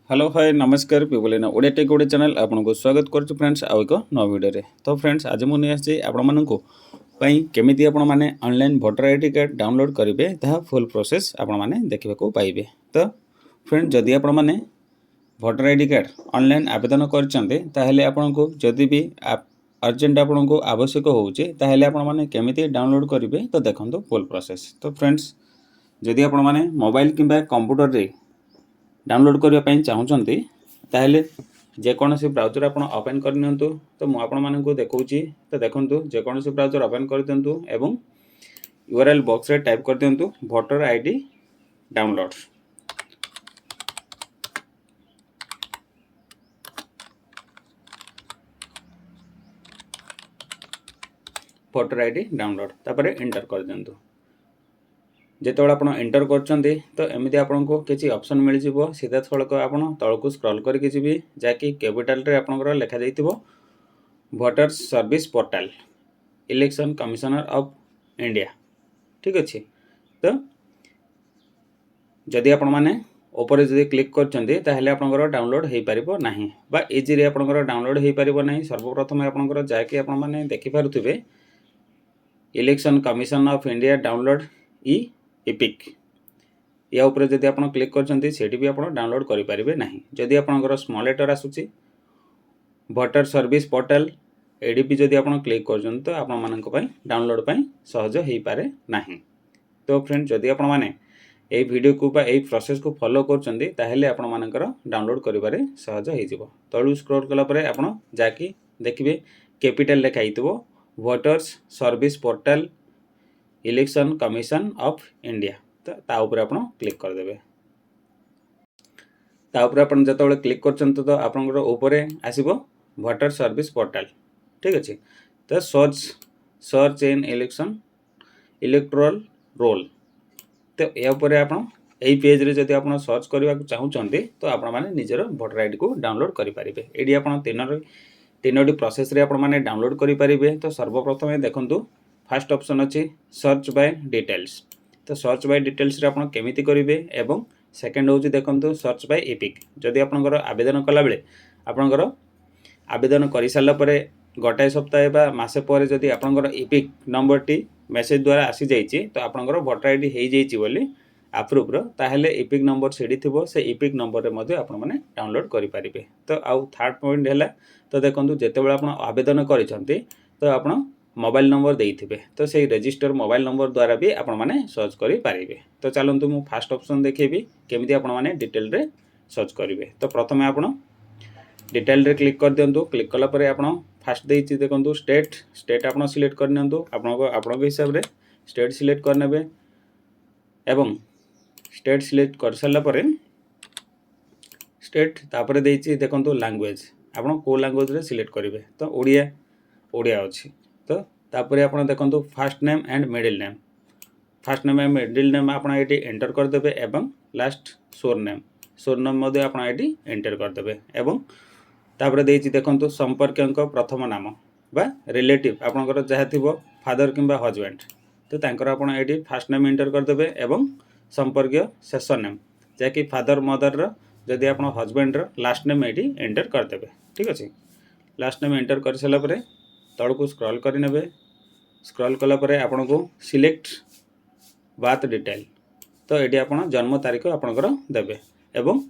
Hello hi नमस्कार पिबुलिना Odia take Odia channel आपको स्वागत करुछु फ्रेंड्स आउ एक नव वीडियो रे। तो फ्रेंड्स आज मु नहीं आछि आपण माननकु पई केमिति आपण माने online voter ID card download करिवे ताहा फुल प्रोसेस आपण माने देखिबा को पाइबे। तो फ्रेंड जदि आपण माने वोटर आईडी कार्ड ऑनलाइन आवेदन करचंते ताहेले आपनको जदि भी अर्जेंट आपनको आवश्यक होउचे ताहेले आपण माने केमिति डाउनलोड करिवे तो देखंतु फुल प्रोसेस। तो फ्रेंड्स जदि आपण माने मोबाइल किंबा कंप्यूटर रे डाउनलोड करने चाहूँगी ताहले जेकोसी ब्राउजर आप ओपन करनी तो मुझे देखा तो देखूँ जेकोसी ब्राउजर ओपन कर दिंतु एवं यूआरएल बॉक्स रे टाइप कर दिंतु voter ID download. Voter ID download तापर एंटर कर दिंतु। जितेबाला आप एंटर करते तो एमती आपको किसी ऑप्शन मिल जाव सीधा सड़क आप तलक स्क्रॉल करके जी जहाँकि कैपिटाल रे आपंकर लिखा जाइए voters service portal election commissioner of India. ठीक अच्छे तो जदि आपण मैंने ऊपर जब क्लिक करते आपंकर डाउनलोड हो पार ना बा इजी आपंकर डाउनलोड हो पार ना। सर्वप्रथम आपंकर जहाँकि आपने देखिपे election commission of India download e EPIC या ऊपर जदि आप क्लिक करछंती सेठी भी आप डाउनलोड करें ना। जदि आपंकर स्मॉल लेटर आसूची वोटर सर्विस पोर्टाल एडीपी जदि आप क्लिक कर तो आप डाउनलोड पर सहज हो पारे ना। तो फ्रेंड जदि आप ये वीडियो को बा ये प्रोसेस को फॉलो करछंती ताहेले आपण मानकर डाउनलोड करिबारे सहज हो जिवो। तळु स्क्रॉल कला परे आपण जाकी देखिबे कैपिटल लिखा हितबो voters service portal election commission of India. तो ता ऊपर आपण क्लिक कर देबे। ता ऊपर आपण जतबेले क्लिक करछंत तो आपनकर ऊपर आसीबो वोटर सर्विस पोर्टाल। ठीक अछि तो search in election electoral roll तो या ऊपर आपण एई पेज रे जदि आपण सर्च करबा चाहूचंती तो आपण माने निजर वोटर आईडी को डाउनलोड करि परिबे। एडी आपण तीनोटी प्रोसेस रे आपण माने डाउनलोड करि परिबे। तो सर्वप्रथम देखंतु फर्स्ट ऑप्शन अच्छी सर्च बाय डिटेल्स। तो सर्च बाय डिटेल्स रे आपण केमिति करिवे एवं सेकंड होची देखंतु सर्च बाय इपिक। जदि आपनकर आवेदन कला बेले आपनकर आवेदन करि साला परे गोटाए सप्ताह बा मासे परे जदि आपनकर इपिक नंबर टी मेसेज द्वारा आसी जाइछि तो आपनकर वोटर आईडी हेइ जाइछि बोली अप्रूव रो ताहेले इपिक नंबर सेडी थिबो से इपिक नंबर रे मध्ये आपण माने डाउनलोड करि परिबे। तो आउ थर्ड पॉइंट हैला तो देखंतु जेतेबेला आपण आवेदन करिसंती तो आपण मोबाइल नंबर देइथिबे तो से रजिस्टर मोबाइल नंबर द्वारा भी आपण माने सर्च करि पारिबे। तो चलंतु मु फर्स्ट ऑप्शन देखेबी केमिति आपण माने डिटेल रे सर्च करिवे। तो प्रथमे आपण डिटेल रे क्लिक कर दियंतु। क्लिक कला परे आपण फर्स्ट देइछि देखंतु स्टेट आपण सिलेक्ट कर नियंतु। आपण हिसाब रे स्टेट सिलेक्ट कर नेबे एवं स्टेट सिलेक्ट कर साला परे स्टेट तापरे देइछि देखंतु लैंग्वेज आपण को लैंग्वेज रे सिलेक्ट करिवे। तो ओडिया अछि तो तापरे आपण देखंतु first name and middle name first name and middle name आपण एटी एंटर कर देबे एवं लास्ट सोर नेम मध्ये आपण एटी एंटर कर देबे एवं तापरे देइछि देखंतु संपर्कयंक प्रथम नाम बा रिलेटिव आपनकर जहा थिबो फादर किंबा हस्बैंड तो तांकर आपण एटी फर्स्ट नेम एंटर कर देबे एवं संपर्क शेष नेम जाकि फादर मदर रो जदि आपण हस्बैंड रो लास्ट नेम एटी एंटर कर देबे। ठीक अछि लास्ट नेम एंटर कर सला परे तळको स्क्रॉल करि नेबे। स्क्रॉल कला परे आपनको सिलेक्ट बाथ डिटेल तो एटी आपण जन्म तारीख आपनकर देबे एवं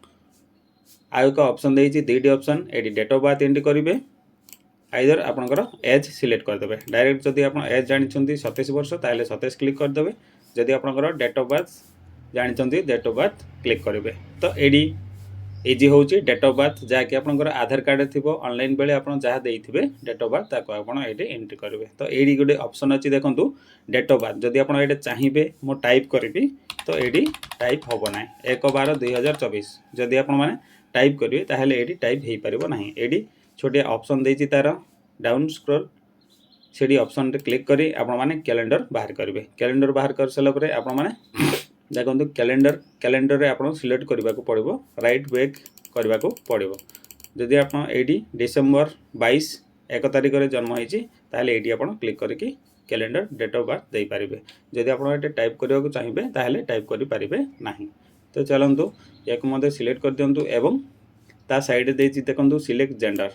आउ एक ऑप्शन देइछि दीडी ऑप्शन एटी डेट ऑफ बर्थ एंट्री करिवे आइदर आपनकर एज सिलेक्ट कर देबे। डायरेक्ट जदि आपण एज जानिछंती 27 वर्ष ताले 27 क्लिक कर देबे। जदि आपनकर डेट ऑफ बर्थ जानिछंती डेट ऑफ बर्थ क्लिक करिवे। तो एडी इजी होची डेट ऑफ बर्थ जहाँकि आपनकर आधार कार्ड थिबो ऑनलाइन बेले आपण जहाँ देइथिबे डेट ऑफ बर्थ ताको आपण एटी एंट्री करिवे। तो एडी गोटे ऑप्शन अछि देखंतु डेट ऑफ बर्थ जदि आपण एटे चाहिबे मो टाइप करबी तो एडी टाइप होबो नै 1/12/2024 जदि आपण माने टाइप करिवे ताहेले एडी टाइप हेइ परिबो नाही। एडी छोटे ऑप्शन देइछि तार डाउन स्क्रॉल सेडी ऑप्शन रे क्लिक करी आपण माने कैलेंडर बाहर करिवे। कैलेंडर बाहर कर सला परे आपण माने देखो कैलेंडर रे आपण सिलेक्ट करबा को पड़िबो राइट बैक करबा को पड़िबो। जदि आपण एडी डिसेंबर 22 1 तारिख रे जन्म होईची ताहले एडी आपण क्लिक करके कैलेंडर डेट ऑफ बर्थ दे पारिबे। जदि आपण एटे टाइप करबा को चाहिबे ताहले टाइप करि पारिबे नाही। तो चलंतु एक मते सिलेक्ट कर दियंतु एवं ता साइड देछि देखंतु सिलेक्ट जेंडर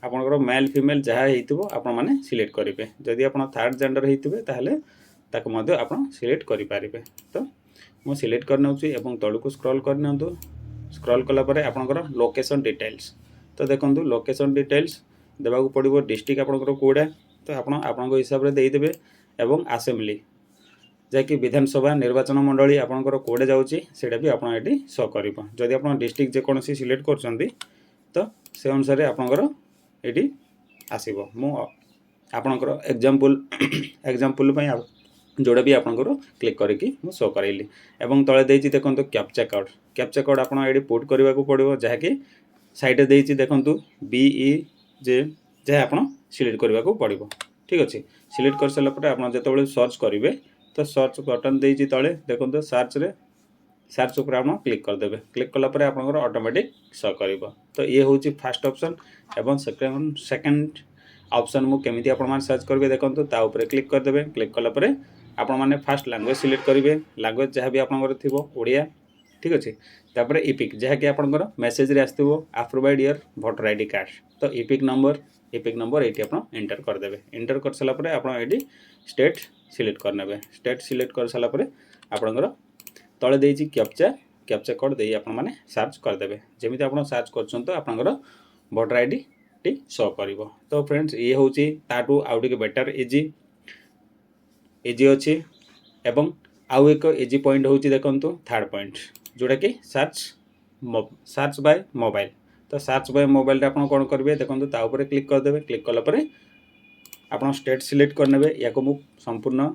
आपनकर मेल फीमेल जहाँ हेतिबो आपण माने सिलेक्ट करिवे जदि आपण थर्ड जेंडर हेतिबे ताहले ताको मध्ये आपण सिलेक्ट करि पारिबे। तो मु सिलेक्ट कर नउछि एवं तळुको स्क्रॉल कर नंतु स्क्रॉल कला परे आपनकर लोकेशन डिटेल्स तो देखंतु लोकेशन डिटेल्स देबाकू पड़िबो डिस्ट्रिक्ट आपनकर कोडा तो आपण आपनको हिसाब रे देइ देबे एवं असेंबली जैकि विधानसभा निर्वाचन मंडली आपनकर कोडे जाउछि सेटा भी आपण एटी शो करिवो जदि आपण डिस्ट्रिक्ट जे कोनसी सिलेक्ट करछन्ती तो से अनुसार आपनकर एटी आसीबो। मु आपनकर एग्जांपल पई जोड़ा भी आपनकर क्लिक करके मु शो करैली एवं तळे देछि देखंतु कैप्चा कोड आपण एटी पुट करबा को पड़िबो जहाँकि साइड देछि देखंतु BE जे जे आपण सिलेक्ट करबा को पड़िबो। ठीक अछि सिलेक्ट कर सला परे आपण जेतबेले सर्च करिवे तो सर्च बटन देछि तळे देखंतु सर्च ऊपर आपण क्लिक कर देबे क्लिक कला परे आपनकर ऑटोमेटिक शो करबो। तो ये होछि फर्स्ट ऑप्शन एवं सेकंड ऑप्शन मु केमिति आपण मान सर्च करबे देखंतु ता ऊपर क्लिक कर देबे क्लिक कला परे आपण माने फर्स्ट लैंग्वेज सिलेक्ट करिवे लैंग्वेज जहाँ भी आपनकर थिबो ओडिया। ठीक अछि तापर इपिक जहाँ कि आपनकर मेसेज रे आस्थिबो approved your voter ID card तो इपिक नंबर एटी आपण एंटर कर देबे एंटर कर सला परे आपण एटी स्टेट सिलेक्ट कर नेबे स्टेट सिलेक्ट कर सला परे आपनकर तळे देछि कैप्चा कोड देई आपण माने सर्च कर देबे जेमिति आपण सर्च करछन तो आपनकर वोटर आईडी टी शो करिवो। तो फ्रेंड्स ये होछि ताटू आउटिके बेटर इजी अछि एवं आउ एक इजी पॉइंट होछि देखंतु थर्ड पॉइंट जोटा कि सर्च बाय मोबाइल तो सर्च बाय मोबाइल रे आपण कोन करबे देखंतु ता ऊपर क्लिक कर देबे क्लिक कला परे आपण स्टेट सिलेक्ट कर नेबे याको मु संपूर्ण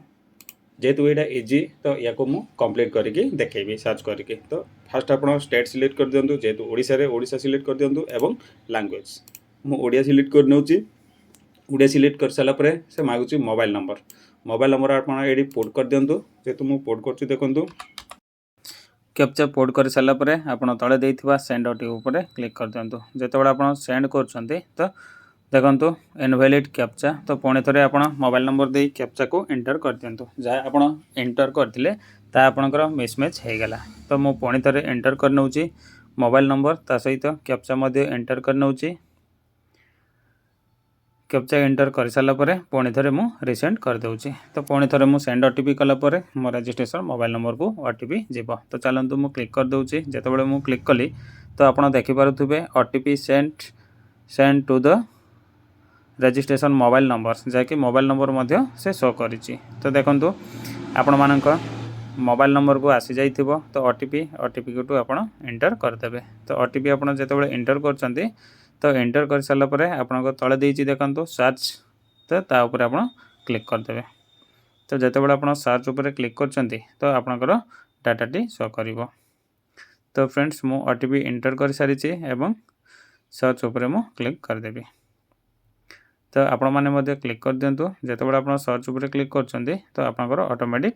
जेतु एटा इजी तो याको मु कंप्लीट करके देखेबी सर्च करके। तो फर्स्ट आपण स्टेट सिलेक्ट कर दियंतु जेतु ओडिसा सिलेक्ट कर दियंतु एवं लैंग्वेज मु ओडिया सिलेक्ट कर नउची ओडिया सिलेक्ट कर साला परे से मागुची मोबाइल नंबर आपण एडी पोड कर दियंतु जेतु मु पोड करछु देखंतु कैप्चा पोड कर साला परे आपण तळे देइथिबा सेंड ओटी ऊपर क्लिक कर दियंतु जेतेबेला आपण सेंड करछन्ते तो देखंतु इनवैलिड कैप्चा तो पुणी थरे आपण मोबाइल नंबर दे कैप्चा को एंटर कर दियंतु जहाँ आपण एंटर करथिले ता आपनकर मिसमैच हे गला। तो मु पुणी थरे एंटर कर नउची मोबाइल नंबर ता सहित कैप्चा मध्ये एंटर कर नउची कैप्चा एंटर कर साला परे पुणी थरे मु रिसेंड कर देउची तो पुणी थरे मु सेंड ओटीपी कला परे मो रजिस्ट्रेशन मोबाइल नंबर को ओटीपी जेबो। तो चलंतु मु क्लिक कर देउची जेतेबेले मु क्लिक कली तो आपण देखि पारुथुबे OTP send to the registration mobile number जहाँकि मोबाइल नंबर मध्य से शो करिछि। तो देखंतु आपण मानक मोबाइल नंबर को आसी जाइथिबो तो ओटीपी को आपण एंटर कर देबे। तो ओटीपी आपण जेतेबेले एंटर करछन्ती तो एंटर कर साला परे आपनको तळे देइछि देखंतु सर्च तो ता ऊपर आपण क्लिक कर देबे। तो जेतेबेले आपण सर्च ऊपर क्लिक करछन्ती तो आपनकर डाटाटी शो करिवो। तो फ्रेंड्स मु ओटीपी एंटर कर सारिछि एवं सर्च ऊपर मु क्लिक कर देबी। तो आपण माने मध्ये क्लिक कर दियंतु जेतेबेले आपण सर्च ऊपर क्लिक करछन्ती तो आपनकर ऑटोमेटिक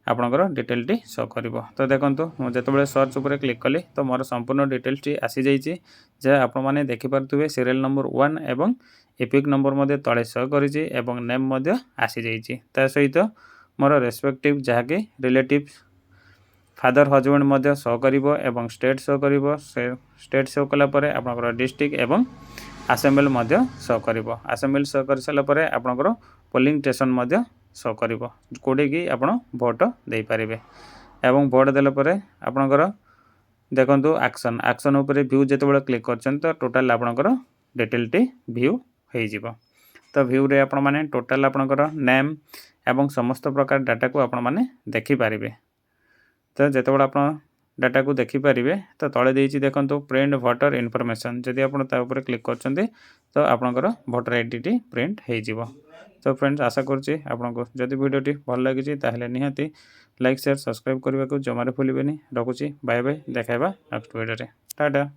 आपनकर डिटेल टी शो करिवो। तो देखंतु मु जेतेबेले सर्च ऊपर क्लिक कली तो मोर संपूर्ण डिटेल्स टी आसी जाइछि जे आपण माने देखि पारथुबे सीरियल नंबर 1 एवं एपिक नंबर मध्ये तळे शो करिछि एवं नेम मध्ये आसी जाइछि ता सहित मोर रेस्पेक्टिव जहाँकि रिलेटिव फादर हजबैंड मध्ये शो करिवो एवं स्टेट शो करिवो स्टेट शो कला परे आपनकर डिस्ट्रिक्ट एवं असेंबल मध्ये शो करिवो असेंबल शो कर साला परे आपनकर पोलिंग स्टेशन मध्ये शो करिवो कोडे की आपण वोट दे पारिबे एवं वोट देला परे आपनकर देखंतु एक्शन ऊपर व्यू जेतेबेले क्लिक करछन तो टोटल आपनकर डिटेल टी व्यू हे जिवो। तो व्यू रे आपण माने टोटल आपनकर नेम एवं समस्त प्रकार डाटा को आपण माने देखि पारिबे। तो जेतेबेले आपण डाटा को देखि पारिबे तो तळे देइछि देखंतु प्रिंट वोटर इन्फॉर्मेशन जदि आपण ता ऊपर क्लिक करछन्ते तो आपनकर वोटर आईडी टी प्रिंट हे जिवो। तो फ्रेंड्स आशा करछि आपनको जदि वीडियो टी भल लागिछि ताहले निहाती लाइक शेयर सब्सक्राइब करबा को जमारे भूलिबेनी। रखुछि बाय बाय देखाइबा नेक्स्ट वीडियो रे टाटा।